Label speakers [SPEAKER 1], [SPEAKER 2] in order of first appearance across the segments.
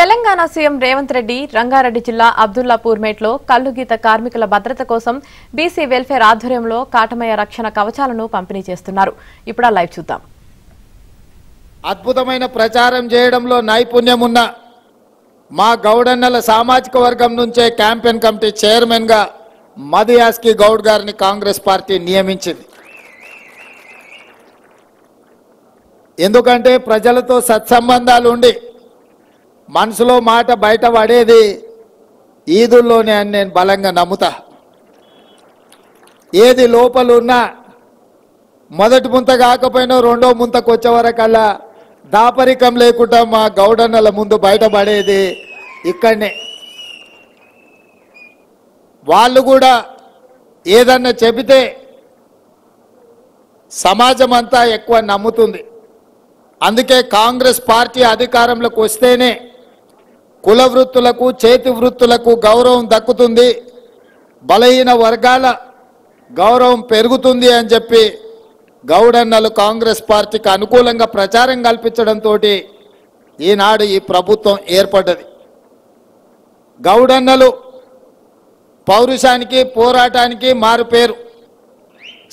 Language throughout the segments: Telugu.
[SPEAKER 1] తెలంగాణ సీఎం రేవంత్ రెడ్డి రంగారెడ్డి జిల్లా అబ్దుల్లాపూర్ మేట్లో కల్లుగీత కార్మికుల భద్రత కోసం బీసీ వెల్ఫేర్ ఆధ్వర్యంలో కాటమయ రక్షణ కవచాలను పంపిణీ చేస్తున్నారు. ఇప్పుడు ఆ లైవ్ చూద్దాం.
[SPEAKER 2] అద్భుతమైన ప్రచారం చేయడంలో నైపుణ్యం ఉన్న మా గౌడన్నల సామాజిక వర్గం నుంచే క్యాంపెయిన్ కమిటీ చైర్మన్ గా మధుయాస్కి గౌడ్ గారిని కాంగ్రెస్ పార్టీ నియమించింది. ఎందుకంటే ప్రజలతో సత్సంబంధాలు ఉండి మనసులో మాట బయట పడేది ఈదుల్లోనే అని నేను బలంగా నమ్ముతా. ఏది లోపల ఉన్నా మొదటి ముంత కాకపోయినా రెండో ముంతకు వచ్చే వరకల్లా దాపరికం లేకుండా మా గౌడన్నల ముందు బయటపడేది ఇక్కడనే. వాళ్ళు కూడా ఏదన్నా చెబితే సమాజం అంతా ఎక్కువ నమ్ముతుంది. అందుకే కాంగ్రెస్ పార్టీ అధికారంలోకి వస్తేనే కుల వృత్తులకు చేతి వృత్తులకు గౌరవం దక్కుతుంది, బలహీన వర్గాల గౌరవం పెరుగుతుంది అని చెప్పి గౌడన్నలు కాంగ్రెస్ పార్టీకి అనుకూలంగా ప్రచారం కల్పించడంతో ఈనాడు ఈ ప్రభుత్వం ఏర్పడ్డది. గౌడన్నలు పౌరుషానికి పోరాటానికి మారు పేరు.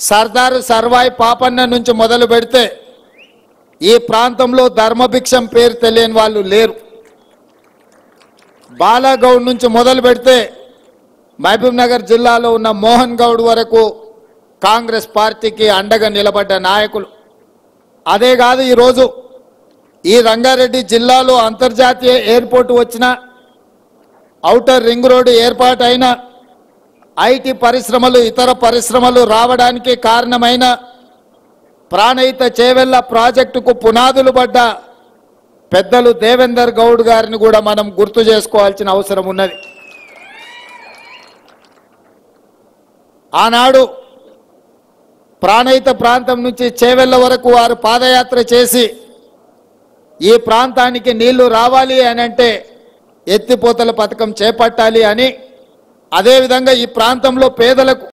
[SPEAKER 2] సర్దారు సర్వాయి పాపన్న నుంచి మొదలు పెడితే ఈ ప్రాంతంలో ధర్మభిక్షం పేరు తెలియని వాళ్ళు లేరు. బాలాగౌడ్ నుంచి మొదలు పెడితే మహబూబ్ నగర్ జిల్లాలో ఉన్న మోహన్ గౌడ్ వరకు కాంగ్రెస్ పార్టీకి అండగా నిలబడ్డ నాయకులు. అదే కాదు, ఈరోజు ఈ రంగారెడ్డి జిల్లాలో అంతర్జాతీయ ఎయిర్పోర్ట్ వచ్చిన, ఔటర్ రింగ్ రోడ్డు ఏర్పాటైన, ఐటీ పరిశ్రమలు ఇతర పరిశ్రమలు రావడానికి కారణమైన ప్రాణహిత చేవెళ్ల ప్రాజెక్టుకు పునాదులు పడ్డ పెద్దలు దేవేందర్ గౌడ్ గారిని కూడా మనం గుర్తు చేసుకోవాల్సిన అవసరం ఉన్నది. ఆనాడు ప్రాణహిత ప్రాంతం నుంచి చేవెళ్ల వరకు వారు పాదయాత్ర చేసి ఈ ప్రాంతానికి నీళ్లు రావాలి అని అంటే ఎత్తిపోతల పథకం చేపట్టాలి అని, అదేవిధంగా ఈ ప్రాంతంలో పేదలకు